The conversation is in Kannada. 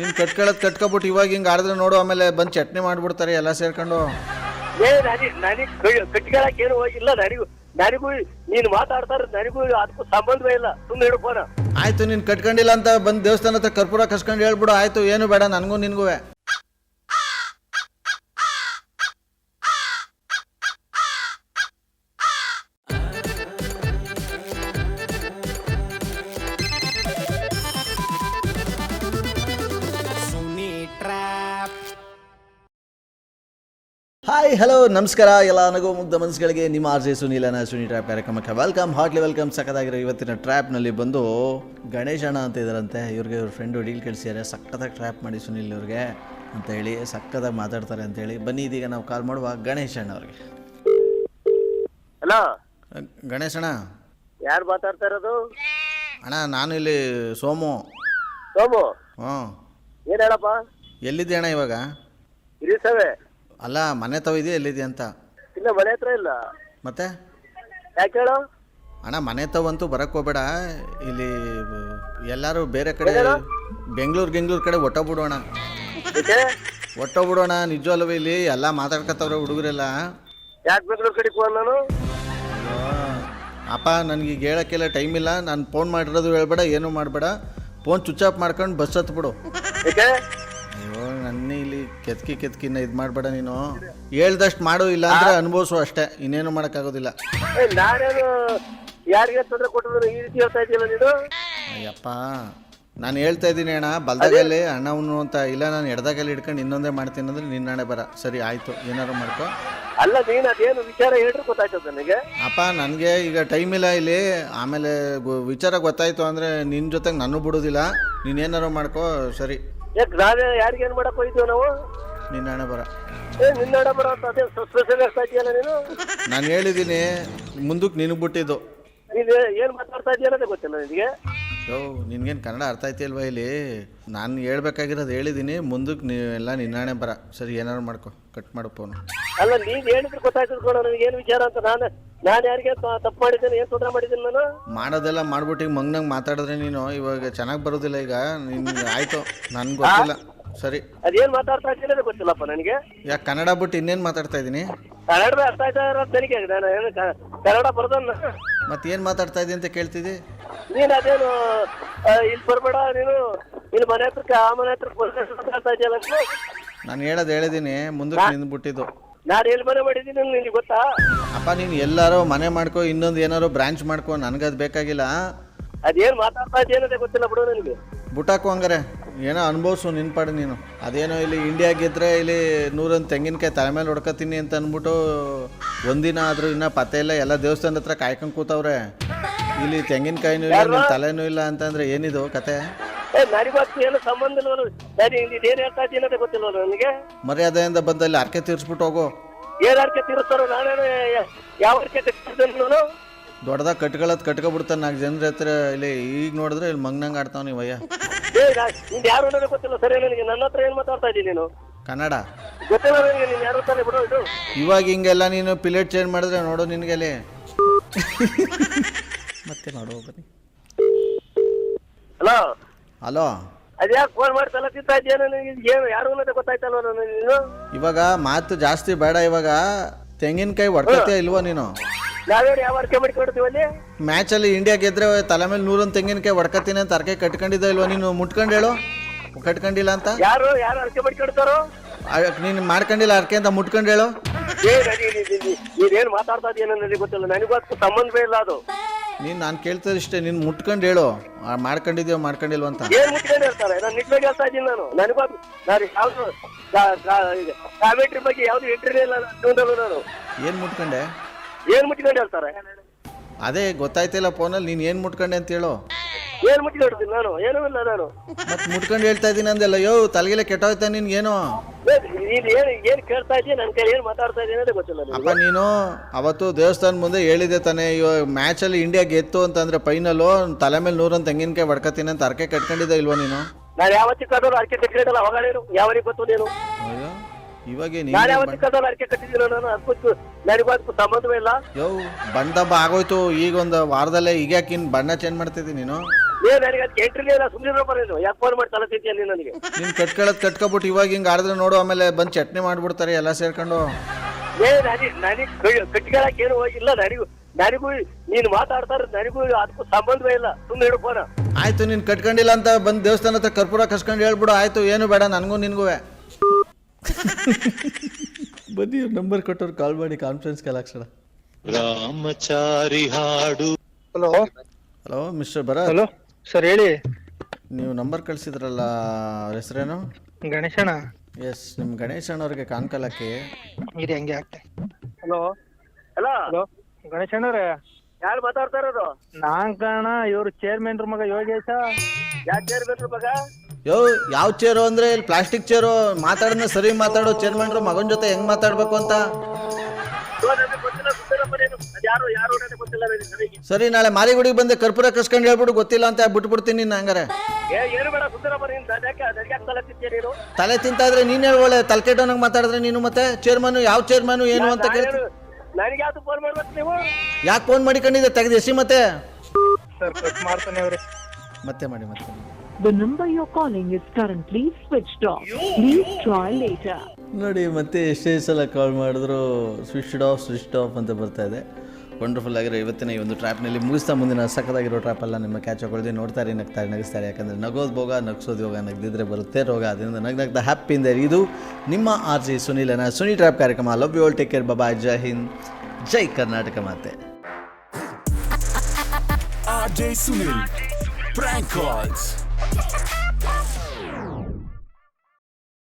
ನೀನು ಕಟ್ಕೊಬಿಟ್ಟು ಇವಾಗ ಹಿಂಗೆ ಆಡಿದ್ರೆ ನೋಡು, ಆಮೇಲೆ ಬಂದು ಚಟ್ನಿ ಮಾಡಿಬಿಡ್ತಾರೆ ಎಲ್ಲ ಸೇರ್ಕೊಂಡು. ನನಗೆ ಕಟ್ಕೊಳಕ್ ಏನು ಹೋಗಿಲ್ಲ. ನನಗೂ ನೀನು ಮಾತಾಡ್ತಾರೆ, ನನಗೂ ಅದಕ್ಕೂ ಸಂಬಂಧವೇ ಇಲ್ಲ. ಸುಮ್ಮನೆ ಇಡು ಫೋನ. ಆಯ್ತು, ನೀನು ಕಟ್ಕೊಂಡಿಲ್ಲ ಅಂತ ಬಂದು ದೇವಸ್ಥಾನ ಹತ್ರ ಕರ್ಪೂರ ಕಸ್ಕೊಂಡು ಹೇಳ್ಬಿಡು. ಆಯ್ತು, ಏನು ಬೇಡ ನನಗೂ ನಿನಗೂ. ಹಾಯ್, ಹಲೋ, ನಮಸ್ಕಾರ ಎಲ್ಲ ನಗು ಮುಗ್ಧ ಮನಸ್ಸುಗಳಿಗೆ. ನಿಮ್ಮ RJ ಸುನೀಲನ ಸುನಿ ಟ್ರ್ಯಾಪ್ ಕಾರ್ಯಕ್ರಮಕ್ಕೆ ವೆಲ್ಕಮ್, ಹಾರ್ಟ್ಲಿ ವೆಲ್ಕಮ್. ಸಕ್ಕತ್ತಾಗಿರೋ ಇವತ್ತಿನ ಟ್ರ್ಯಾಪ್ನಲ್ಲಿ ಬಂದು ಗಣೇಶ್ ಅಣ್ಣ ಅಂತ ಇದ್ದಾರಂತೆ. ಇವ್ರಿಗೆ ಇವ್ರ ಫ್ರೆಂಡು ಡೀಲ್ ಕಳಿಸಿದ್ದಾರೆ, ಸಕ್ಕತ್ತಾಗಿ ಟ್ರ್ಯಾಪ್ ಮಾಡಿ ಸುನೀಲ್ ಇವ್ರಿಗೆ ಅಂತ ಹೇಳಿ, ಸಕ್ಕತ್ತಾಗಿ ಮಾತಾಡ್ತಾರೆ ಅಂತೇಳಿ. ಬನ್ನಿ ಇದೀಗ ನಾವು ಕಾಲ್ ಮಾಡುವ ಗಣೇಶ್ ಅಣ್ಣ ಅವ್ರಿಗೆ. ಹಲೋ ಗಣೇಶ್ ಅಣ್ಣ. ಯಾರು ಮಾತಾಡ್ತಾ ಇರೋದು? ಅಣ್ಣ ನಾನು ಇಲ್ಲಿ ಸೋಮು. ಸೋಮು? ಹ್ಞೂ. ಏನು ಹೇಳಪ್ಪ? ಎಲ್ಲಿದ್ದೆ ಅಣ್ಣ ಇವಾಗ? ಇರಿಸವೆ. ಅಲ್ಲ, ಮನೆ ತವಿದೆಯಾ ಎಲ್ಲಿದೆ ಅಂತ? ಇಲ್ಲ, ಮನೆ ಹತ್ರ ಇಲ್ಲ. ಮತ್ತೆ ಯಾಕೆ ಹೇಳು? ಅಣ್ಣ ಮನೆ ತವಂತೂ ಬರಕ್ಕೆ ಹೋಗ್ಬೇಡ. ಇಲ್ಲಿ ಎಲ್ಲರೂ ಬೇರೆ ಕಡೆ ಬೆಂಗಳೂರು ಕಡೆ ಒಟ್ಟೋಗ್ಬಿಡೋಣ. ಒಟ್ಟೋಗ್ಬಿಡೋಣ ನಿಜವಲ್ವ? ಇಲ್ಲಿ ಎಲ್ಲ ಮಾತಾಡ್ಕೊತವ್ರೆ ಹುಡುಗರೆಲ್ಲ. ಯಾಕೆ ಬೆಂಗಳೂರು ಕಡೆಗೆ ಹೋಗೋಣ ನಾನು? ಅಪ್ಪ ನನಗೀಗ ಹೇಳೋಕ್ಕೆಲ್ಲ ಟೈಮ್ ಇಲ್ಲ. ನಾನು ಫೋನ್ ಮಾಡಿರೋದು ಹೇಳ್ಬೇಡ, ಏನೂ ಮಾಡಬೇಡ. ಫೋನ್ ಸ್ವಿಚ್ ಆಫ್ ಮಾಡ್ಕೊಂಡು ಬಸ್ ಹತ್ಬಿಡು. ಅಯ್ಯೋ, ನನ್ನ ಇಲ್ಲಿ ಕೆತ್ಕಿನ್ನ ಇದು ಮಾಡಬೇಡ. ನೀನು ಹೇಳ್ದಷ್ಟು ಮಾಡು, ಇಲ್ಲ ಅಂದ್ರೆ ಅನುಭವಿಸು ಅಷ್ಟೇ, ಇನ್ನೇನು ಮಾಡೋಕ್ಕಾಗೋದಿಲ್ಲ. ನಾನೇನು ಯಾರಿಗೆ ತೊಂದರೆ ಕೊಟ್ಟಿದ್ರು ಈ ರೀತಿ ಹೇಳ್ತಾ ಇದೆಯಲ್ಲ ನೀನು? ಅಯ್ಯಪ್ಪ, ನಾನು ಹೇಳ್ತಾ ಇದ್ದೀನಿ ಅಣ್ಣ, ಬಲ್ದಾಗಲ್ಲಿ ಅಣ್ಣವನು ಅಂತ ಇಲ್ಲ. ನಾನು ಎಡದಾಗಲ್ಲಿ ಹಿಡ್ಕೊಂಡು ಇನ್ನೊಂದೇ ಮಾಡ್ತೀನಿ ಅಂದ್ರೆ ನಿನ್ನ ಹಣೆ ಬರ. ಸರಿ ಆಯಿತು, ಏನಾರು ಮಾಡ್ಕೊ. ಅಲ್ಲ, ನೀನು ಅದೇನು ವಿಚಾರ ಹೇಳ್ರಿ ಗೊತ್ತಾಯ್ತದ ನನಗೆ. ಅಪ್ಪ ನನಗೆ ಈಗ ಟೈಮ್ ಇಲ್ಲ ಇಲ್ಲಿ. ಆಮೇಲೆ ವಿಚಾರ ಗೊತ್ತಾಯ್ತು ಅಂದರೆ ನಿನ್ನ ಜೊತೆಗೆ ನಾನು ಬಿಡೋದಿಲ್ಲ. ನೀನೇನಾರು ಮಾಡ್ಕೊ. ಸರಿ. ಯಾಕೆ ನಾನೇ ಯಾರಿಗೇನು ಮಾಡಕ್ಕೆ ಹೋಗಿದ್ದೀವಿ ನಾವು? ನಿನ್ನ ಹಣೆ ಬರ. ನಿನ್ನ ಹಣೆ ಬರ ಅಂತ ಅದೇ ಸ್ಪೆಷಲ್ ಹೇಳ್ತಾ ಇದೆಯಲ್ಲ ನೀನು? ನಾನು ಹೇಳಿದ್ದೀನಿ, ಮುಂದಕ್ಕೆ ನಿನಗೆ ಬಿಟ್ಟಿದ್ದು. ನೀನು ಏನು ಮಾತಾಡ್ತಾ ಇದೆಯಾ ಅನ್ನೋದೇ ಗೊತ್ತಿಲ್ಲ ನಿನಗೆ. ಯೋ, ನಿನ್ಗೇನು ಕನ್ನಡ ಅರ್ಥ ಆಯ್ತಿಲ್ವಾ? ಇಲ್ಲಿ ನಾನು ಹೇಳ್ಬೇಕಾಗಿರೋದು ಹೇಳಿದ್ದೀನಿ, ಮುಂದಕ್ಕೆ ನೀವೆಲ್ಲ ನಿನ್ನ ಹಣೆ ಬರ. ಸರಿ, ಏನಾರು ಮಾಡ್ಕೊ, ಕಟ್ ಮಾಡು ಫೋನು. ಅಲ್ಲ, ನೀನು ಹೇಳಿದ್ರೆ ಗೊತ್ತಾಯ್ತು ಕಣ ನನಗೆ ಏನು ವಿಚಾರ ಅಂತ. ನಾನು ಯಾರಿಗೆ ತಪ್ಪು ಮಾಡಿದ್ದೇನೆ, ಏನು ತೊಂದರೆ ಮಾಡಿದ್ದೀನಿ ನಾನು? ಮಾಡೋದೆಲ್ಲ ಮಾಡ್ಬಿಟ್ಟು ಈಗ ಮಂಗ್ನಂಗೆ ಮಾತಾಡಿದ್ರೆ ನೀನು ಇವಾಗ ಚೆನ್ನಾಗಿ ಬರೋದಿಲ್ಲ. ಈಗ ನಿನ್ಗೆ ಆಯಿತು, ನನಗೆ ಗೊತ್ತಿಲ್ಲ. ಸರಿ, ಅದೇನು ಮಾತಾಡ್ತಾ ಇದ್ದೀನಿ ಗೊತ್ತಿಲ್ಲಪ್ಪ ನನಗೆ. ಯಾಕೆ ಕನ್ನಡ ಬಿಟ್ಟು ಇನ್ನೇನು ಮಾತಾಡ್ತಾ ಇದ್ದೀನಿ? ಕನ್ನಡ ಅರ್ಥ ಆಯ್ತಾ ಇರೋದು ನನಗೆ. ನಾನು ಏನು ಕನ್ನಡ ಬರ್ದನ್ನ ಮತ್ತೇನು ಮಾತಾಡ್ತಾ ಇದ್ದೀನಿ ಅಂತ ಕೇಳ್ತಿದ್ದಿ ನೀನು? ಅದೇನು ಇಲ್ಲಿ ಬರಬೇಡ ನೀನು, ಇಲ್ಲಿ ಮನೆ ಹತ್ರಕ್ಕೆ ಆ ಮನೆ ಹತ್ರ ಮಾತಾಡ್ತಾ ಇದೆಯಲ್ಲ. ನಾನು ಹೇಳಿದ್ದೀನಿ, ಮುಂದಕ್ಕೆ ನಿಂದ್ಬಿಟ್ಟಿದ್ದು. ನಾನು ಎಲ್ಲಿ ಮನೆ ಮಾಡಿದ್ದೀನಿ ನಿನಗೆ ಗೊತ್ತಾ? ಅಪ್ಪ, ನೀನು ಎಲ್ಲಾರೋ ಮನೆ ಮಾಡ್ಕೊ, ಇನ್ನೊಂದು ಏನಾರೋ ಬ್ರಾಂಚ್ ಮಾಡ್ಕೊ, ನನಗದು ಬೇಕಾಗಿಲ್ಲ. ಅದೇನು ಮಾತಾಡ್ತಾ ಇದೆಯನ್ನೋದೇ ಗೊತ್ತಿಲ್ಲ ಬಿಡು ನನಗೆ. ಬುಟ್ಟಾಕು ಹಂಗಾರೆ, ಏನೋ ಅನುಭವಿಸು ನಿನ್ನ ಪಾಡು ನೀನು. ಅದೇನೋ ಇಲ್ಲಿ ಇಂಡಿಯಾ ಗೆದ್ದರೆ ಇಲ್ಲಿ 100 ತೆಂಗಿನಕಾಯಿ ತಲೆ ಮೇಲೆ ಹೊಡ್ಕೊತೀನಿ ಅಂತ ಅಂದ್ಬಿಟ್ಟು ಒಂದಿನ ಆದರೂ ಇನ್ನೂ ಪತ್ತೆ ಇಲ್ಲ. ಎಲ್ಲ ದೇವಸ್ಥಾನದ ಹತ್ರ ಕಾಯ್ಕೊಂಡು ಕೂತವ್ರೆ. ಇಲ್ಲಿ ತೆಂಗಿನಕಾಯಿನೂ ಇಲ್ಲ, ನಿನ್ನ ತಲೆನೂ ಇಲ್ಲ ಅಂತಂದರೆ ಏನಿದು ಕತೆ? ನನಗೂ ಏನು ಸಂಬಂಧ ಇಲ್ಲ. ನಾನು ಏನು ಹೇಳ್ತಾ ಇದ್ದೀನಿ ಅನ್ನೋದೇ ಗೊತ್ತಿಲ್ಲ ನನಗೆ. ಮರ್ಯಾದೆಯಿಂದ ಬಂದಲ್ಲಿ ಅರ್ಕೆ ತೀರಿಸ್ಬಿಟ್ಟು ಹೋಗು. ಏನು ಅರ್ಕೆ ತೀರಿಸ್ತಾರೋ? ನಾನೇನು ಯಾವ ಅರ್ಕೆ ಕಟ್ಟಿದ್ದೇನೆ ನಾನು? ದೊಡ್ಡದಾಗ ಕಟ್ಕೊಬಿಡ್ತಾನೆ 4 ಜನರ ಹತ್ರ. ಇಲ್ಲಿ ಈಗ ನೋಡಿದ್ರೆ ಇಲ್ಲಿ ಮಂಗ್ನಂಗೆ ಆಡ್ತಾವ ನೀವಯ್ಯ. ನೀನು ಯಾರು ಅನ್ನೋದೇ ಗೊತ್ತಿಲ್ಲ. ಸರಿ, ನನಗೆ ನನ್ನ ಹತ್ರ ಏನು ಮಾತಾಡ್ತಾ ಇದ್ದೀನಿ ನೀನು? ಕನ್ನಡ ಗೊತ್ತಿಲ್ಲ ನನಗೆ. ನೀನು ಯಾರು ತಾನೇ ಬಿಡು ಇದು. ಇವಾಗ ಹಿಂಗೆಲ್ಲ ನೀನು ಪ್ಲೇಟ್ ಚೇಂಜ್ ಮಾಡಿದ್ರೆ ನೋಡು ನಿನಗೆಲ್ಲಿ ಮತ್ತೆ ನೋಡು. ಬನ್ನಿ. ಹಲೋ ಹಲೋ, ಅದ್ಯಾಕೆ ಫೋನ್ ಮಾಡಿ ತಲೆ ತಿಂತಾ ಇದೆಯಾ? ನನಗೆ ಏನು ಯಾರು ಅನ್ನೋದೇ ಗೊತ್ತಾಯ್ತಲ್ವ ನನಗೆ. ನೀನು ಇವಾಗ ಮಾತು ಜಾಸ್ತಿ ಬೇಡ. ಇವಾಗ ತೆಂಗಿನಕಾಯಿ ಹೊಡ್ಕತ್ತೆ ಇಲ್ವೋ ನೀನು? ನಾವೇನು ಯಾವ ಅರ್ಕೆ ಮಾಡಿಕೊಡ್ತೀವಿ ಅಲ್ಲಿ? ಮ್ಯಾಚಲ್ಲಿ ಇಂಡಿಯಾ ಗೆದ್ರೆ ತಲೆ ಮೇಲೆ 100 ತೆಂಗಿನಕಾಯಿ ಹೊಡ್ಕತ್ತೀನಿ ಅಂತ ಅರ್ಕೆ ಕಟ್ಕೊಂಡಿದ್ದ ಇಲ್ವೋ ನೀನು? ಮುಟ್ಕೊಂಡು ಹೇಳು, ಕಟ್ಕೊಂಡಿಲ್ಲ ಅಂತ. ಯಾರು ಅರ್ಕೆ ಮಾಡಿಕೊಡ್ತಾರೋ? ನೀನು ಮಾಡ್ಕೊಂಡಿಲ್ಲ ಅರ್ಕೆ ಅಂತ ಮುಟ್ಕೊಂಡು ಹೇಳು. ನೀನೇನು ಮಾತಾಡ್ತಾ ಇದೆಯಾ ನನಗೆ ಗೊತ್ತಿಲ್ಲ. ನನಗೂ ಅದಕ್ಕೂ ಸಂಬಂಧವೇ ಇಲ್ಲ ಅದು. ನಾನು ಕೇಳ್ತದೆ ಇಷ್ಟೇ, ನೀನು ಮುಟ್ಕೊಂಡು ಹೇಳು, ಮಾಡ್ಕೊಂಡಿದ್ಯೋ ಮಾಡ್ಕೊಂಡಿಲ್ವ ಅಂತ. ಏನು ಮುಟ್ಕೊಂಡು ಹೇಳ್ತಾರೆ? ನಾನು ನಿಜವಾಗಿ ಹೇಳ್ತಾ ಇದ್ದೀನಿ. ನನಗೂ ನಾನು ಯಾವುದು ಕಾಮೆಂಟ್ರಿ ಬಗ್ಗೆ ಯಾವ್ದು ಎಂಟ್ರಿನೇ ಇಲ್ಲ ನಾನು. ಏನು ಮುಟ್ಕೊಂಡೆ? ಏನು ಮುಟ್ಕೊಂಡು ಹೇಳ್ತಾರೆ? ಅದೇ ಗೊತ್ತಾಯ್ತಿಲ್ಲ ಫೋನಲ್ಲಿ. ನೀನು ಏನು ಮುಟ್ಕೊಂಡೆ ಅಂತ ಹೇಳು. ಏನು ಮುಟ್ಕೊಂಡಿರ್ತೀನಿ ನಾನು? ಏನೂ ಇಲ್ಲ ನಾನು. ಮತ್ತೆ ಮುಟ್ಕೊಂಡು ಹೇಳ್ತಾ ಇದ್ದೀನಿ ಅಂದೆಲ್ಲ. ಯೋ, ತಲೆಗೆಲ್ಲ ಕೆಟ್ಟೋಯ್ತಾ ನಿನ್ಗೇನು? ನೀನು ಏನು ಕೇಳ್ತಾ ಇದೀಯ? ನನ್ನ ಕೈ ಏನು ಮಾತಾಡ್ತಾ ಇದೀನಿ ಅನ್ನೋದೇ ಗೊತ್ತಿಲ್ಲ. ಅಪ್ಪ, ನೀನು ಅವತ್ತು ದೇವಸ್ಥಾನ ಮುಂದೆ ಹೇಳಿದೆ ತಾನೇ, ಇವಾಗ ಮ್ಯಾಚಲ್ಲಿ ಇಂಡಿಯಾ ಗೆತ್ತು ಅಂತಂದ್ರೆ ಫೈನಲು ತಲೆ ಮೇಲೆ 100 ತೆಂಗಿನಕಾಯಿ ಹೊಡ್ಕತ್ತೀನಿ ಅಂತ ಅರ್ಕೆ ಕಟ್ಕೊಂಡಿದ್ದ ಇಲ್ವೋ ನೀನು? ನಾನು ಯಾವತ್ತಿಕ್ಕಾದ್ರೂ ಅರ್ಕೆ ಕಟ್ಟಿಲ್ಲ. ಅವಾಗ ಯಾವನಿಗೆ ಗೊತ್ತು ನೀನು? ಅಯ್ಯೋ, ಇವಾಗ ನಾನು ಯಾವತ್ತಿಕ್ಕಾದ್ರೂ ಅರ್ಕೆ ಕಟ್ಟಿದ್ದೀನ ನಾನು? ಅದಕ್ಕೂ ನನಗೂ ಅದಕ್ಕೂ ಸಂಬಂಧವೇ ಇಲ್ಲ. ಯೋ, ಬಣ್ಣ ದಬ್ಬ ಆಗೋಯ್ತು. ಈಗ ಒಂದು ವಾರದಲ್ಲೇ ಈಗ ಯಾಕೆ ಬಣ್ಣ ಚೇಂಜ್ ಮಾಡ್ತಿದ್ದೀನಿ ನೀನು? ನನಗೆ ಅದು ಎಂಟ್ರಿನೇ ಇಲ್ಲ, ಸುಮ್ಮನೆ ಬರೋದು ಯಾಕೆ ಫೋನ್ ಮಾಡಿ ತಲೆ ತಿಂತೀಯ ನೀನು ನನಗೆ? ನೀನು ಕಟ್ಕೊಬಿಟ್ಟು ಇವಾಗ ಹಿಂಗೆ ಆಡಿದ್ರೆ ನೋಡು, ಆಮೇಲೆ ಬಂದು ಚಟ್ನಿ ಮಾಡ್ಬಿಡ್ತಾರೆ ಎಲ್ಲ ಸೇರ್ಕೊಂಡು. ನನಗೆ ಕಟ್ಕೊಳಕ್ ಏನು ಹೋಗಿಲ್ಲ, ನನಗೂ ನೀನು ಮಾತಾಡ್ತಾರ ನನಗೂ ಅದಕ್ಕೂ ಸಂಬಂಧವೇ ಇಲ್ಲ, ಸುಮ್ಮನೆ ಇಡು ಫೋನ. ಆಯ್ತು, ನೀನು ಕಟ್ಕೊಂಡಿಲ್ಲ ಅಂತ ಬಂದು ದೇವಸ್ಥಾನ ಹತ್ರ ಕರ್ಪೂರ ಕಸ್ಕೊಂಡು ಹೇಳ್ಬಿಡು. ಆಯ್ತು, ಏನು ಬೇಡ ನನಗೂ ನಿನಗೂ. ಬನ್ನಿ, ಇವ್ರ ನಂಬರ್ ಕೊಟ್ಟವ್ರು ಕಾಲ್ ಮಾಡಿ ಕಾನ್ಫರೆನ್ಸ್ ಕಾಲ್ ಹಾಕ್ಸೋಣ. ರಾಮಚಾರಿ ಹಾಡು. Hello hello mister Bharat. Hello sir ಹೇಳಿ. ನೀವು ನಂಬರ್ ಕಳಿಸಿದ್ರಲ್ಲ, ಅವ್ರ ಹೆಸರೇನು? ಗಣೇಶಣ್ಣ. ಎಸ್, ನಿಮ್ಮ ಗಣೇಶ್ ಅಣ್ಣವ್ರಿಗೆ ಕಾಲ್ ಹಾಕಿ. ಇರಿ ಹಂಗೆ ಆಗ್ತೆ. ಹಲೋ ಹಲೋ ಹಲೋ ಗಣೇಶಣ್ಣವ್ರೆ, ಯಾರು ಮಾತಾಡ್ತಾ ಇರೋದು? ನಾನ್ ಕಾರಣ ಇವ್ರು ಚೇರ್ಮನ್ ಮಗ ಯೋಗೇಶ. ಯಾಕೆ ಸೇರ್ಬೇಕು ಮಗ? ಯೋ, ಯಾವ ಚೇರು ಅಂದ್ರೆ ಇಲ್ಲಿ ಪ್ಲಾಸ್ಟಿಕ್ ಚೇರು. ಮಾತಾಡಿದ್ರೆ ಸರಿ ಮಾತಾಡೋ. ಚೇರ್ಮನ್ರು ಮಗನ ಜೊತೆ ಹೆಂಗ್ ಮಾತಾಡ್ಬೇಕು ಅಂತ ಗೊತ್ತಿಲ್ಲ, ಯಾರು ಯಾರು ಗೊತ್ತಿಲ್ಲ ನನಗೆ. ಸರಿ, ನಾಳೆ ಮಾರಿಗುಡಿಗೆ ಬಂದೆ ಕರ್ಪೂರ ಕಸ್ಕೊಂಡು ಹೇಳ್ಬಿಡು. ಗೊತ್ತಿಲ್ಲ ಅಂತ ಬಿಟ್ಬಿಡ್ತೀನಿ ನೀನು. ಹಂಗಾರೆ ಏನು ಬೇಡ, ಸುಂದರಪ್ಪ ನೀನು ನನಗೆ ತಲೆ ತಿಂತೀಯ ನೀನು? ತಲೆ ತಿಂತಾಯಿದ್ರೆ ನೀನೇ ಒಳ್ಳೆ ತಲೆಕೆಟ್ಟವನಾಗ ಮಾತಾಡಿದ್ರೆ ನೀನು. ಮತ್ತೆ ಚೇರ್ಮನ್ ಯಾವ ಚೇರ್ಮನ್ ಏನು ಅಂತ ಕೇಳ್ತೀನಿ. ನನಗೆ ಯಾವ್ದು ಫೋನ್ ಮಾಡ್ಬೇಕು ನೀವು? ಯಾಕೆ ಫೋನ್ ಮಾಡಿಕೊಂಡಿದ್ದೆ? ತೆಗೆದು ಎಸಿ ಮತ್ತೆ ಸರ್ ಕಟ್ ಮಾಡ್ತಾನೆ ಅವ್ರೆ. ಮತ್ತೆ ಮಾಡಿ. The number you're calling is currently switched off. Please try later. ನೋಡಿ, ಮತ್ತೆ ಎಷ್ಟೇ ಸಲ ಕಾಲ್ ಮಾಡಿದ್ರು ಸ್ವಿಚ್ಡ್ ಆಫ್ ಅಂತ ಬರ್ತಾ ಇದೆ. ವಂಡರ್ಫುಲ್ ಆಗಿರೋ ಇವತ್ತಿನ ಈ ಒಂದು ಟ್ರ್ಯಾಪ್ನಲ್ಲಿ ಮುಗಿಸ್ತಾ ಮುಂದಿನ ಸಕ್ಕದಾಗಿರೋ ಟ್ರ್ಯಾಪೆಲ್ಲ ನಿಮ್ಮ ಕ್ಯಾಚ್ ಹಾಕೊಳ್ಳಿ. ನೋಡ್ತಾರೆ, ನಗ್ತಾರೆ, ನಗಿಸ್ತಾರೆ. ಯಾಕಂದರೆ ನಗೋದು ಭೋಗ, ನಗಿಸೋದು ಯೋಗ, ನಗ್ದಿದ್ರೆ ಬರುತ್ತೆ ರೋಗ. ಅದರಿಂದ ನಗ್ನಗ್ದ ಹ್ಯಾಪಿಯಿಂದ. ಇದು ನಿಮ್ಮ RJ ಸುನೀಲನ ಸುನಿ ಟ್ರ್ಯಾಪ್ ಕಾರ್ಯಕ್ರಮ. Love you all, take care, bye, Jai Hind, Jai Karnataka ಮಾತೆ. RJ Sunil. Prank calls.